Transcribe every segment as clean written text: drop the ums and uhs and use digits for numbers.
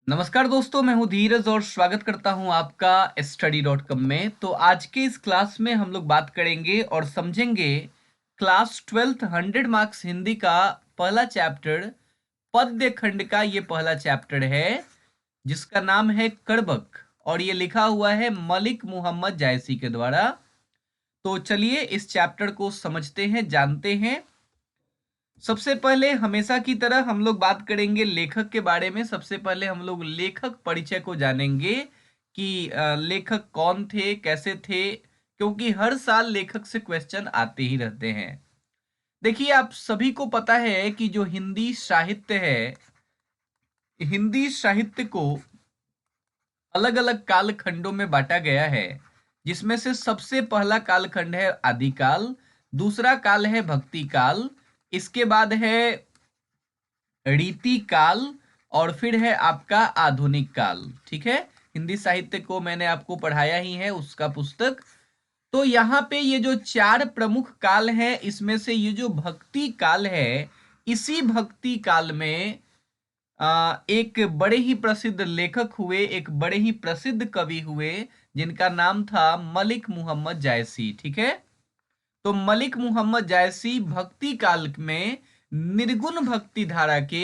नमस्कार दोस्तों, मैं हूं धीरज और स्वागत करता हूं आपका study.com में। तो आज के इस क्लास में हम लोग बात करेंगे और समझेंगे क्लास 12th 100 मार्क्स हिंदी का पहला चैप्टर पद्य खंड का। ये पहला चैप्टर है जिसका नाम है कड़बक और ये लिखा हुआ है मलिक मोहम्मद जायसी के द्वारा। तो चलिए इस चैप्टर को समझते हैं, जानते हैं। सबसे पहले हमेशा की तरह हम लोग बात करेंगे लेखक के बारे में। सबसे पहले हम लोग लेखक परिचय को जानेंगे कि लेखक कौन थे, कैसे थे, क्योंकि हर साल लेखक से क्वेश्चन आते ही रहते हैं। देखिए, आप सभी को पता है कि जो हिंदी साहित्य है, हिंदी साहित्य को अलग अलग कालखंडों में बांटा गया है, जिसमें से सबसे पहला कालखंड है आदिकाल, दूसरा काल है भक्ति काल, इसके बाद है रीति काल और फिर है आपका आधुनिक काल। ठीक है, हिंदी साहित्य को मैंने आपको पढ़ाया ही है उसका पुस्तक। तो यहाँ पे ये जो चार प्रमुख काल है, इसमें से ये जो भक्ति काल है, इसी भक्ति काल में एक बड़े ही प्रसिद्ध लेखक हुए, एक बड़े ही प्रसिद्ध कवि हुए, जिनका नाम था मलिक मोहम्मद जायसी। ठीक है, तो मलिक मोहम्मद जायसी भक्ति काल में निर्गुण भक्ति धारा के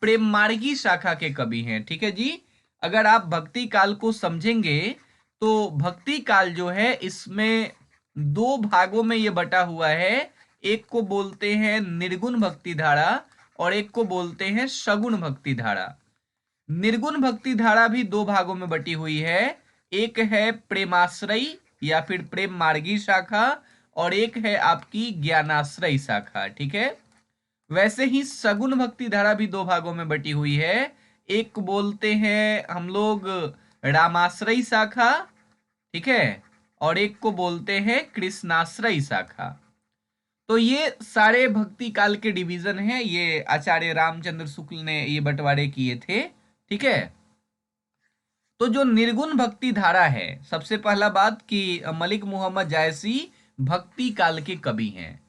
प्रेम मार्गी शाखा के कवि हैं। ठीक है जी, अगर आप भक्ति काल को समझेंगे तो भक्ति काल जो है इसमें दो भागों में ये बटा हुआ है। एक को बोलते हैं निर्गुण भक्ति धारा और एक को बोलते हैं सगुण भक्ति धारा। निर्गुण भक्ति धारा भी दो भागों में बटी हुई है। एक है प्रेमाश्रयी या फिर प्रेम मार्गी शाखा और एक है आपकी ज्ञानाश्रयी शाखा। ठीक है, वैसे ही सगुण भक्ति धारा भी दो भागों में बटी हुई है। एक बोलते हैं हम लोग रामाश्रयी शाखा, ठीक है, और एक को बोलते हैं कृष्णाश्रयी शाखा। तो ये सारे भक्ति काल के डिवीजन हैं, ये आचार्य रामचंद्र शुक्ल ने ये बंटवारे किए थे। ठीक है, तो जो निर्गुण भक्ति धारा है, सबसे पहला बात कि मलिक मोहम्मद जायसी भक्ति काल के कवि हैं।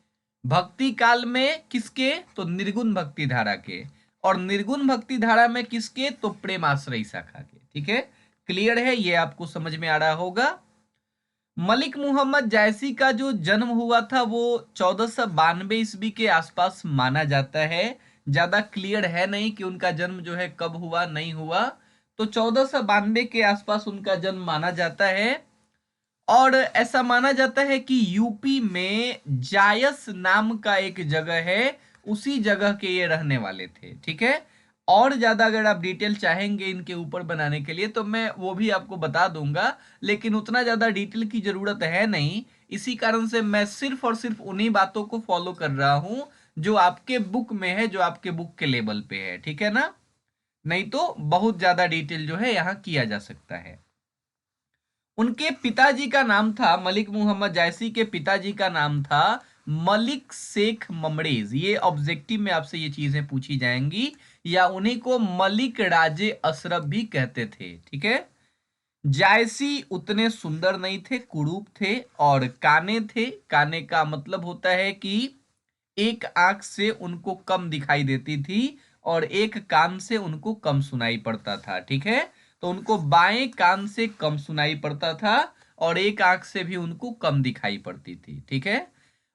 भक्ति काल में किसके? तो निर्गुण भक्ति धारा के। और निर्गुण भक्ति धारा में किसके? तो प्रेमाश्रयी शाखा के। ठीक है, क्लियर है, ये आपको समझ में आ रहा होगा। मलिक मोहम्मद जायसी का जो जन्म हुआ था वो 1492 ईस्वी के आसपास माना जाता है। ज्यादा क्लियर है नहीं कि उनका जन्म जो है कब हुआ, नहीं हुआ। तो 1492 के आसपास उनका जन्म माना जाता है। और ऐसा माना जाता है कि यूपी में जायस नाम का एक जगह है, उसी जगह के ये रहने वाले थे। ठीक है, और ज्यादा अगर आप डिटेल चाहेंगे इनके ऊपर बनाने के लिए तो मैं वो भी आपको बता दूंगा, लेकिन उतना ज्यादा डिटेल की जरूरत है नहीं। इसी कारण से मैं सिर्फ और सिर्फ उन्हीं बातों को फॉलो कर रहा हूं जो आपके बुक में है, जो आपके बुक के लेवल पे है। ठीक है ना, नहीं तो बहुत ज्यादा डिटेल जो है यहाँ किया जा सकता है। उनके पिताजी का नाम था, मलिक मोहम्मद जायसी के पिताजी का नाम था मलिक शेख ममरेज। ये ऑब्जेक्टिव में आपसे ये चीजें पूछी जाएंगी। या उन्हीं को मलिक राजे अशरफ भी कहते थे। ठीक है, जायसी उतने सुंदर नहीं थे, कुरूप थे और काने थे। काने का मतलब होता है कि एक आंख से उनको कम दिखाई देती थी और एक कान से उनको कम सुनाई पड़ता था। ठीक है, तो उनको बाएं कान से कम सुनाई पड़ता था और एक आंख से भी उनको कम दिखाई पड़ती थी। ठीक है,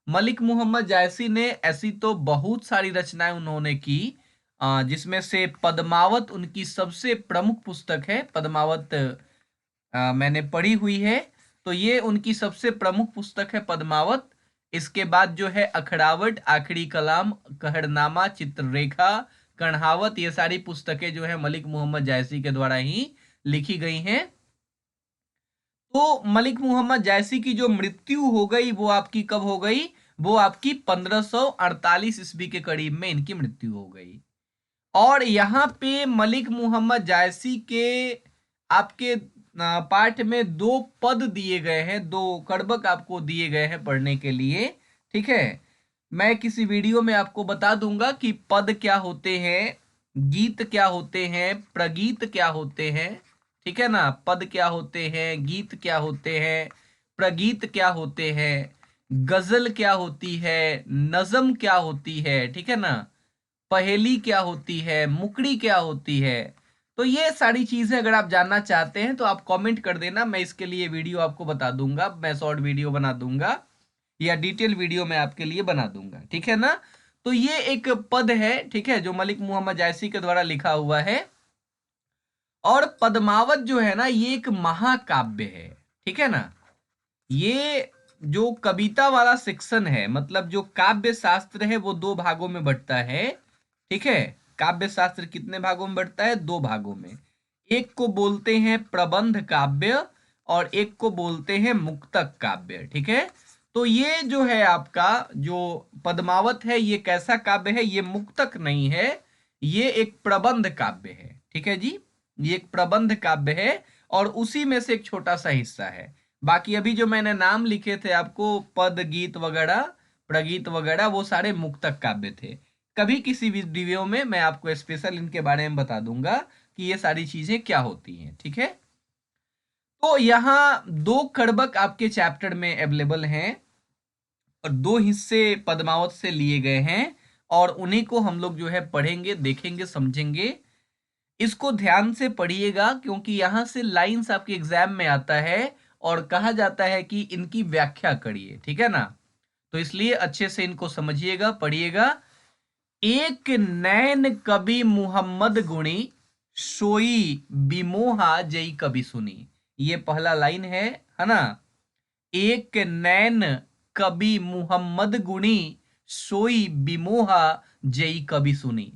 मलिक मोहम्मद जायसी ने ऐसी तो बहुत सारी रचनाएं उन्होंने की, जिसमें से पद्मावत उनकी सबसे प्रमुख पुस्तक है। पद्मावत मैंने पढ़ी हुई है, तो ये उनकी सबसे प्रमुख पुस्तक है पद्मावत। इसके बाद जो है अखड़ावट, आखिरी कलाम, कहरनामा, चित्ररेखा, कण्हावत, ये सारी पुस्तकें जो है मलिक मोहम्मद जायसी के द्वारा ही लिखी गई हैं। तो मलिक मोहम्मद जायसी की जो मृत्यु हो गई वो आपकी कब हो गई? वो आपकी 1548 ईस्वी के करीब में इनकी मृत्यु हो गई। और यहाँ पे मलिक मोहम्मद जायसी के आपके पाठ में दो पद दिए गए हैं, दो कड़बक आपको दिए गए हैं पढ़ने के लिए। ठीक है, मैं किसी वीडियो में आपको बता दूंगा कि पद क्या होते हैं, गीत क्या होते हैं, प्रगीत क्या होते हैं। ठीक है ना, पद क्या होते हैं, गीत क्या होते हैं, प्रगीत क्या होते हैं, गजल क्या होती है, नज्म क्या होती है। ठीक है ना, पहेली क्या होती है, मुकड़ी क्या होती है। तो ये सारी चीजें अगर आप जानना चाहते हैं तो आप कमेंट कर देना, मैं इसके लिए वीडियो आपको बता दूंगा, मैं शॉर्ट वीडियो बना दूंगा या डिटेल वीडियो मैं आपके लिए बना दूंगा, ठीक है ना। तो ये एक पद है, ठीक है, जो मलिक मोहम्मद जायसी के द्वारा लिखा हुआ है। और पद्मावत जो है ना, ये एक महाकाव्य है, ठीक है ना। ये जो कविता वाला सेक्शन है, मतलब जो काव्य शास्त्र है, वो दो भागों में बंटता है, ठीक है। काव्य शास्त्र कितने भागों में बंटता है? दो भागों में। एक को बोलते हैं प्रबंध काव्य और एक को बोलते हैं मुक्तक काव्य, ठीक है। तो ये जो है आपका जो पद्मावत है, ये कैसा काव्य है? ये मुक्तक नहीं है, ये एक प्रबंध काव्य है, ठीक है जी। ये एक प्रबंध काव्य है और उसी में से एक छोटा सा हिस्सा है। बाकी अभी जो मैंने नाम लिखे थे आपको, पद गीत वगैरह, प्रगीत वगैरह, वो सारे मुक्तक काव्य थे। कभी किसी वीडियो में मैं आपको स्पेशल इनके बारे में बता दूंगा कि ये सारी चीजें क्या होती हैं, ठीक है। तो यहाँ दो कर्बक आपके चैप्टर में अवेलेबल हैं और दो हिस्से पद्मावत से लिए गए हैं और उन्हीं को हम लोग जो है पढ़ेंगे, देखेंगे, समझेंगे। इसको ध्यान से पढ़िएगा क्योंकि यहां से लाइंस आपके एग्जाम में आता है और कहा जाता है कि इनकी व्याख्या करिए, ठीक है ना। तो इसलिए अच्छे से इनको समझिएगा, पढ़िएगा। एक नैन कवि मुहम्मद गुणी, सोई बिमोहा जई कवि सुनी। ये पहला लाइन है ना। एक नैन कवि मुहम्मद गुणी, सोई बिमोहा जई कवि सुनी।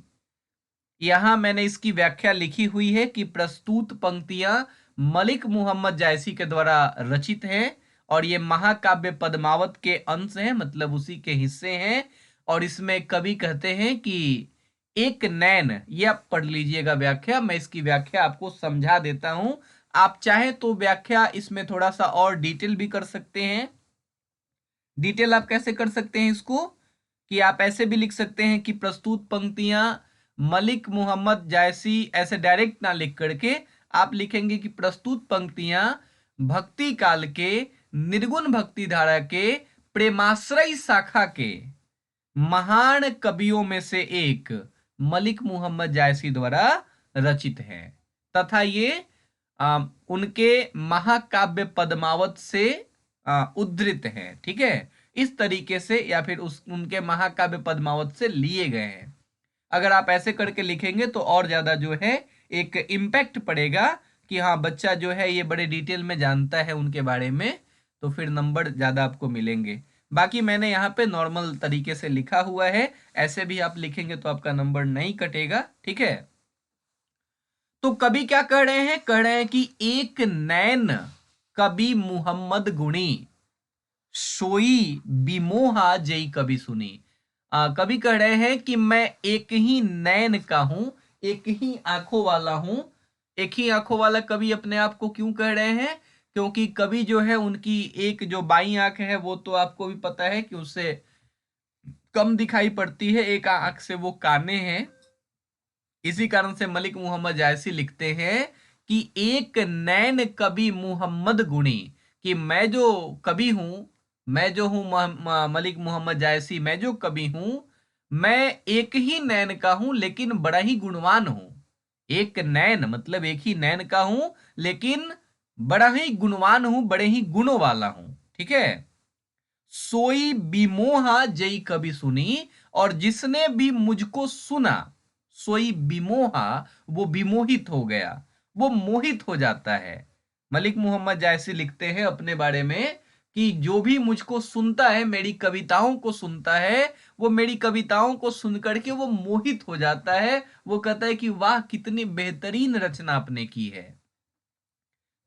यहां मैंने इसकी व्याख्या लिखी हुई है कि प्रस्तुत पंक्तियां मलिक मोहम्मद जायसी के द्वारा रचित हैं और ये महाकाव्य पद्मावत के अंश हैं, मतलब उसी के हिस्से हैं। और इसमें कवि कहते हैं कि एक नैन, ये आप पढ़ लीजिएगा व्याख्या, मैं इसकी व्याख्या आपको समझा देता हूं। आप चाहे तो व्याख्या इसमें थोड़ा सा और डिटेल भी कर सकते हैं। डिटेल आप कैसे कर सकते हैं इसको, कि आप ऐसे भी लिख सकते हैं कि प्रस्तुत पंक्तियां मलिक मोहम्मद जायसी, ऐसे डायरेक्ट ना लिख करके आप लिखेंगे कि प्रस्तुत पंक्तियां भक्ति काल के निर्गुण भक्ति धारा के प्रेमाश्रय शाखा के महान कवियों में से एक मलिक मोहम्मद जायसी द्वारा रचित है तथा ये उनके महाकाव्य पद्मावत से उद्धृत है, ठीक है। इस तरीके से या फिर उनके महाकाव्य पद्मावत से लिए गए हैं। अगर आप ऐसे करके लिखेंगे तो और ज्यादा जो है एक इम्पैक्ट पड़ेगा कि हाँ, बच्चा जो है ये बड़े डिटेल में जानता है उनके बारे में, तो फिर नंबर ज्यादा आपको मिलेंगे। बाकी मैंने यहाँ पे नॉर्मल तरीके से लिखा हुआ है, ऐसे भी आप लिखेंगे तो आपका नंबर नहीं कटेगा, ठीक है। तो कवि क्या कह रहे हैं? कह रहे हैं कि एक नैन कवि मुहम्मद गुणी, सोई बिमोहा जई कवि सुनी। कवि कह रहे हैं कि मैं एक ही नैन का हूं, एक ही आंखों वाला हूं। एक ही आंखों वाला कवि अपने आप को क्यों कह रहे हैं? क्योंकि कवि जो है उनकी एक जो बाई आंख है वो तो आपको भी पता है कि उससे कम दिखाई पड़ती है, एक आंख से वो काने हैं। इसी कारण से मलिक मोहम्मद जायसी लिखते हैं कि एक नैन कवि मुहम्मद गुणी, कि मैं जो कवि हूं, मैं जो हूं मलिक मोहम्मद जायसी, मैं जो कवि हूं, मैं एक ही नैन का हूं लेकिन बड़ा ही गुणवान हूं। एक नैन मतलब एक ही नैन का हूं लेकिन बड़ा ही गुणवान हूं, बड़े ही गुणों वाला हूं, ठीक है। सोई बिमोहा जई कवि सुनी, और जिसने भी मुझको सुना, सोई बिमोहा, वो विमोहित हो गया, वो मोहित हो जाता है। मलिक मोहम्मद जायसी लिखते हैं अपने बारे में कि जो भी मुझको सुनता है, मेरी कविताओं को सुनता है, वो मेरी कविताओं को सुन करके वो मोहित हो जाता है। वो कहता है कि वाह, कितनी बेहतरीन रचना आपने की है।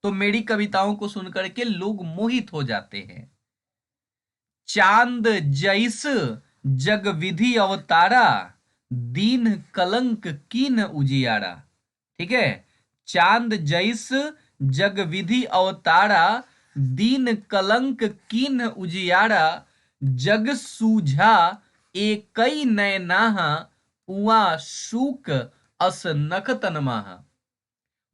तो मेरी कविताओं को सुन करके लोग मोहित हो जाते हैं। चांद जैस जग विधि अवतारा, दीन कलंक कीन उजियारा, ठीक है। चांद जैस जग विधि अवतारा, दीन कलंक कीन उजियारा, जग सूझा एकई नयनाहा, उआ शूक अस नख तनमाहा।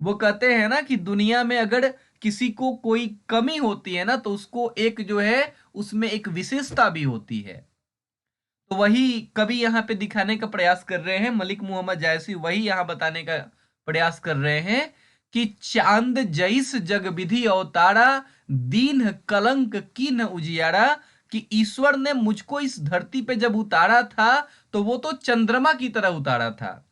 वो कहते हैं ना कि दुनिया में अगर किसी को कोई कमी होती है ना, तो उसको एक जो है उसमें एक विशेषता भी होती है। तो वही कवि यहाँ पे दिखाने का प्रयास कर रहे हैं, मलिक मोहम्मद जायसी वही यहाँ बताने का प्रयास कर रहे हैं कि चांद जैस जग विधि अवतारा, दीन कलंक कीन उजियारा, कि ईश्वर ने मुझको इस धरती पे जब उतारा था तो वो तो चंद्रमा की तरह उतारा था।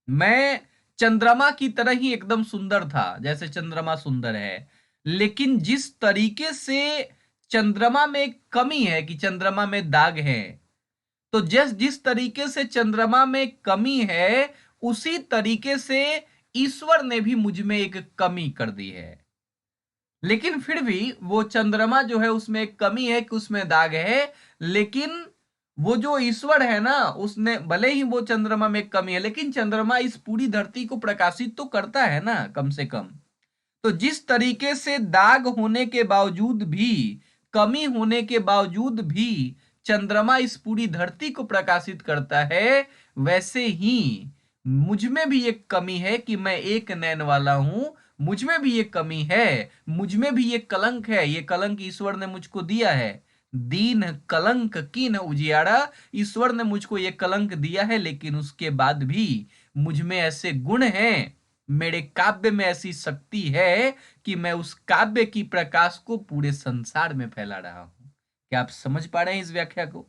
मैं चंद्रमा की तरह ही एकदम सुंदर था, जैसे चंद्रमा सुंदर है। लेकिन जिस तरीके से चंद्रमा में एक कमी है कि चंद्रमा में दाग है, तो जिस जिस तरीके से चंद्रमा में कमी है, उसी तरीके से ईश्वर ने भी मुझ में एक कमी कर दी है। लेकिन फिर भी वो चंद्रमा जो है उसमें एक कमी है कि उसमें दाग है। लेकिन वो जो ईश्वर है ना, उसने भले ही वो चंद्रमा में एक कमी है, लेकिन चंद्रमा इस पूरी धरती को प्रकाशित तो करता है ना, कम से कम। तो जिस तरीके से दाग होने के बावजूद भी, कमी होने के बावजूद भी चंद्रमा इस पूरी धरती को प्रकाशित करता है, वैसे ही मुझ में भी एक कमी है कि मैं एक नैन वाला हूं। मुझ में भी एक कमी है, मुझ में भी एक कलंक है। ये कलंक ईश्वर ने मुझको दिया है। दीन कलंक कीन उजियारा, ईश्वर ने मुझको ये कलंक दिया है, लेकिन उसके बाद भी मुझ में ऐसे गुण हैं, मेरे काव्य में ऐसी शक्ति है कि मैं उस काव्य की प्रकाश को पूरे संसार में फैला रहा हूं। क्या आप समझ पा रहे हैं इस व्याख्या को?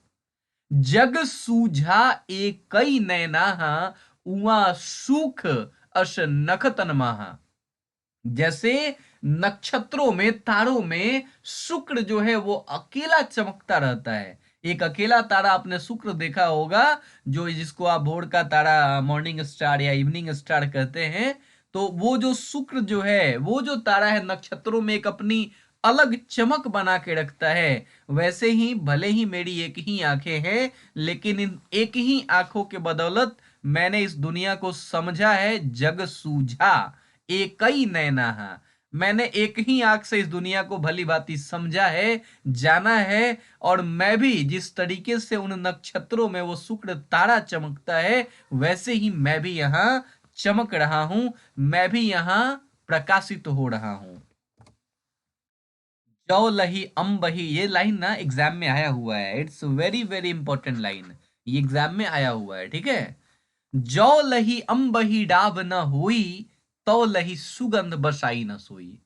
जग सूझा एकई नैनाहा, उआ सुख अस नखतन महा। जैसे नक्षत्रों में, तारों में शुक्र जो है वो अकेला चमकता रहता है। एक अकेला तारा आपने शुक्र देखा होगा, जो जिसको आप भोर का तारा, मॉर्निंग स्टार या इवनिंग स्टार कहते हैं। तो वो जो शुक्र जो है, वो जो तारा है, नक्षत्रों में एक अपनी अलग चमक बना के रखता है। वैसे ही भले ही मेरी एक ही आंखें हैं, लेकिन इन एक ही आंखों के बदौलत मैंने इस दुनिया को समझा है। जग सूझा एक ही नैना, मैंने एक ही आंख से इस दुनिया को भली भांति समझा है, जाना है। और मैं भी जिस तरीके से उन नक्षत्रों में वो शुक्र तारा चमकता है, वैसे ही मैं भी यहाँ चमक रहा हूं, मैं भी यहाँ प्रकाशित हो रहा हूं। जौ लही अम्बही, ये लाइन ना एग्जाम में आया हुआ है। It's very very important line, ये एग्जाम में आया हुआ है, ठीक है। जौ लही अम्बही डाब न हुई, तो लही सुगंध बसाई न सोई।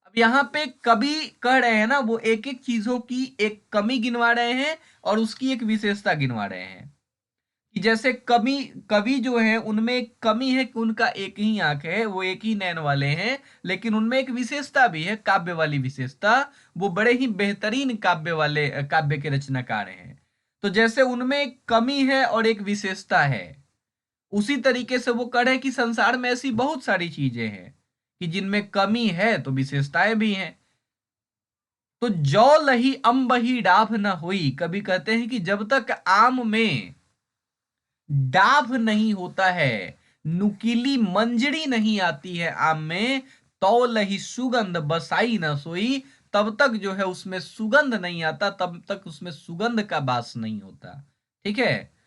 अब यहाँ पे कवि कह रहे हैं ना, वो एक एक चीजों की एक कमी गिनवा रहे हैं और उसकी एक विशेषता गिनवा रहे हैं। कि जैसे कवि कवि जो है उनमें एक कमी है कि उनका एक ही आंख है, वो एक ही नैन वाले हैं। लेकिन उनमें एक विशेषता भी है, काव्य वाली विशेषता। वो बड़े ही बेहतरीन काव्य वाले, काव्य के रचनाकार हैं। तो जैसे उनमें एक कमी है और एक विशेषता है, उसी तरीके से वो कह रहे हैं कि संसार में ऐसी बहुत सारी चीजें हैं कि जिनमें कमी है तो विशेषताएं भी हैं। तो जौ लही अम्बही डाभ न हुई, कभी कहते हैं कि जब तक आम में डाभ नहीं होता है, नुकीली मंजरी नहीं आती है आम में, तो लही सुगंध बसाई न सोई, तब तक जो है उसमें सुगंध नहीं आता, तब तक उसमें सुगंध का वास नहीं होता। ठीक है।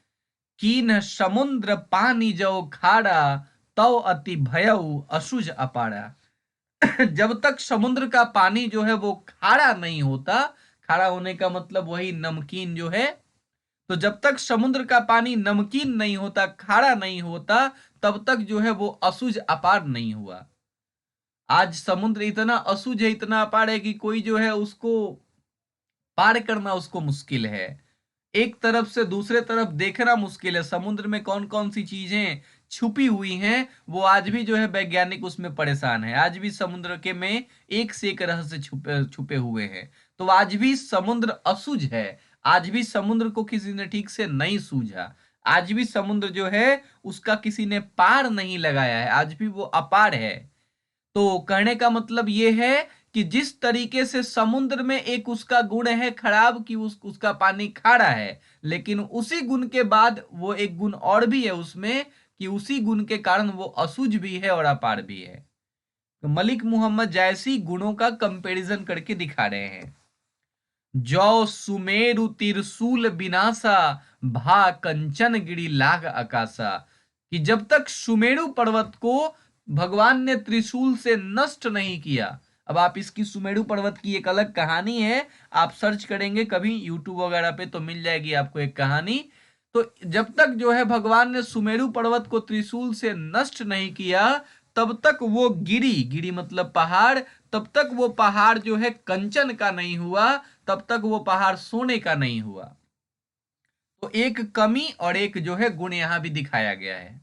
कीन समुद्र पानी जो खारा, तो अति भयउ असुज अपारा। जब तक समुद्र का पानी जो है वो खारा नहीं होता, खारा होने का मतलब वही नमकीन जो है। तो जब तक समुद्र का पानी नमकीन नहीं होता, खारा नहीं होता, तब तक जो है वो असुज अपार नहीं हुआ। आज समुद्र इतना असुज है, इतना अपार है कि कोई जो है उसको पार करना उसको मुश्किल है। एक तरफ से दूसरे तरफ देखना मुश्किल है। समुद्र में कौन कौन सी चीजें छुपी हुई हैं, वो आज भी जो है वैज्ञानिक उसमें परेशान है। आज भी समुद्र के में एक से एक रहस्य छुपे छुपे हुए हैं। तो आज भी समुद्र असुज है। आज भी समुद्र को किसी ने ठीक से नहीं सूझा। आज भी समुद्र जो है उसका किसी ने पार नहीं लगाया है, आज भी वो अपार है। तो कहने का मतलब ये है कि जिस तरीके से समुद्र में एक उसका गुण है खराब, कि उसका पानी खारा है, लेकिन उसी गुण के बाद वो एक गुण और भी है उसमें, कि उसी गुण के कारण वो असुज भी है और अपार भी है। तो मलिक मोहम्मद जायसी गुणों का कंपैरिजन करके दिखा रहे हैं। जौ सुमेरु त्रिशूल विनाशा, भा कंचन गिरी लाग आकाशा। कि जब तक सुमेरु पर्वत को भगवान ने त्रिशूल से नष्ट नहीं किया। अब आप इसकी सुमेरु पर्वत की एक अलग कहानी है, आप सर्च करेंगे कभी यूट्यूब वगैरह पे तो मिल जाएगी आपको एक कहानी। तो जब तक जो है भगवान ने सुमेरु पर्वत को त्रिशूल से नष्ट नहीं किया, तब तक वो गिरी, गिरी मतलब पहाड़, तब तक वो पहाड़ जो है कंचन का नहीं हुआ, तब तक वो पहाड़ सोने का नहीं हुआ। तो एक कमी और एक जो है गुण यहां भी दिखाया गया है।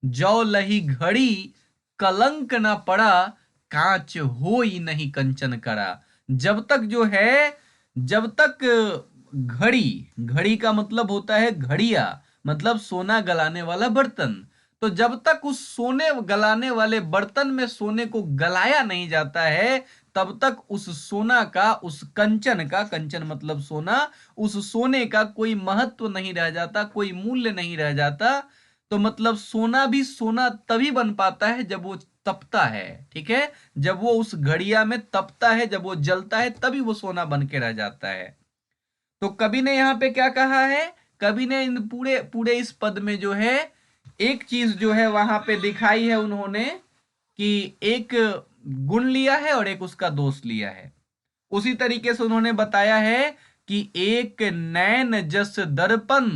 जौ लही घड़ी कलंक न पड़ा, कांच होई नहीं कंचन करा। जब तक जो है, जब तक घड़ी, घड़ी का मतलब होता है घड़िया, मतलब सोना गलाने वाला बर्तन। तो जब तक उस सोने गलाने वाले बर्तन में सोने को गलाया नहीं जाता है, तब तक उस सोना का, उस कंचन का, कंचन मतलब सोना, उस सोने का कोई महत्व नहीं रह जाता, कोई मूल्य नहीं रह जाता। तो मतलब सोना भी सोना तभी बन पाता है जब वो तपता है, ठीक है, जब वो उस घड़िया में तपता है, जब वो जलता है, तभी वो सोना बन के रह जाता है। तो कवि ने यहाँ पे क्या कहा है, कवि ने इन पूरे पूरे इस पद में जो है एक चीज जो है वहां पे दिखाई है उन्होंने, कि एक गुण लिया है और एक उसका दोष लिया है। उसी तरीके से उन्होंने बताया है कि एक नैन जस दर्पण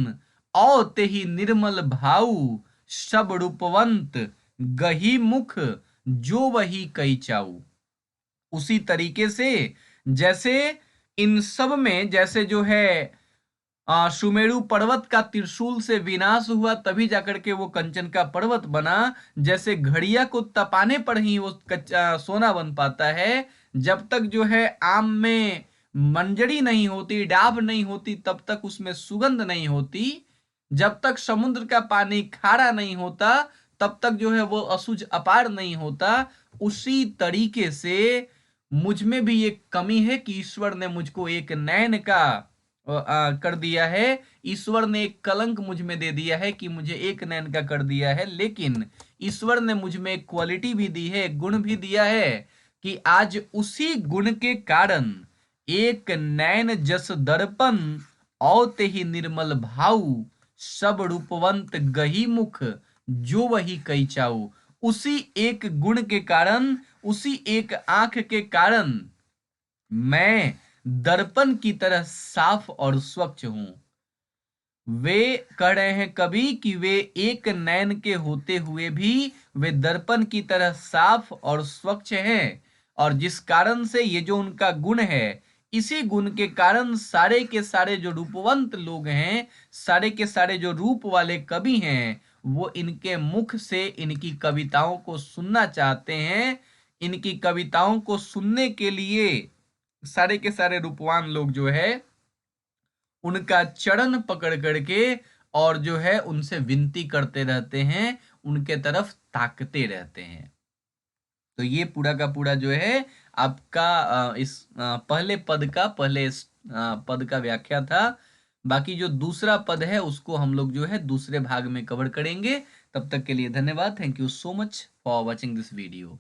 औ तेहि निर्मल भाऊ, सब रूपवंत गही मुख जो वही कई चाऊ। उसी तरीके से जैसे इन सब में, जैसे जो है सुमेरु पर्वत का त्रिशूल से विनाश हुआ तभी जाकर के वो कंचन का पर्वत बना, जैसे घड़िया को तपाने पर ही वो कच्चा सोना बन पाता है। जब तक जो है आम में मंजरी नहीं होती, डाब नहीं होती, तब तक उसमें सुगंध नहीं होती। जब तक समुद्र का पानी खारा नहीं होता, तब तक जो है वो अशुद्ध अपार नहीं होता। उसी तरीके से मुझ में भी एक कमी है कि ईश्वर ने मुझको एक नैन का कर दिया है। ईश्वर ने एक कलंक मुझ में दे दिया है कि मुझे एक नैन का कर दिया है, लेकिन ईश्वर ने मुझ में एक क्वालिटी भी दी है, एक गुण भी दिया है, कि आज उसी गुण के कारण एक नैन जस दर्पण औते ही निर्मल भाऊ, सब रूपवंत गही मुख जो वही कई चाऊ। उसी एक गुण के कारण, उसी एक आंख के कारण मैं दर्पण की तरह साफ और स्वच्छ हूं। वे कह रहे हैं कवि कि वे एक नैन के होते हुए भी वे दर्पण की तरह साफ और स्वच्छ हैं, और जिस कारण से ये जो उनका गुण है, इसी गुण के कारण सारे के सारे जो रूपवंत लोग हैं, सारे के सारे जो रूप वाले कवि हैं, वो इनके मुख से इनकी कविताओं को सुनना चाहते हैं। इनकी कविताओं को सुनने के लिए सारे के सारे रूपवान लोग जो है उनका चरण पकड़ करके और जो है उनसे विनती करते रहते हैं, उनके तरफ ताकते रहते हैं। तो ये पूरा का पूरा जो है आपका इस पहले पद का, पहले इस पद का व्याख्या था। बाकी जो दूसरा पद है उसको हम लोग जो है दूसरे भाग में कवर करेंगे। तब तक के लिए धन्यवाद। Thank you so much for watching this video.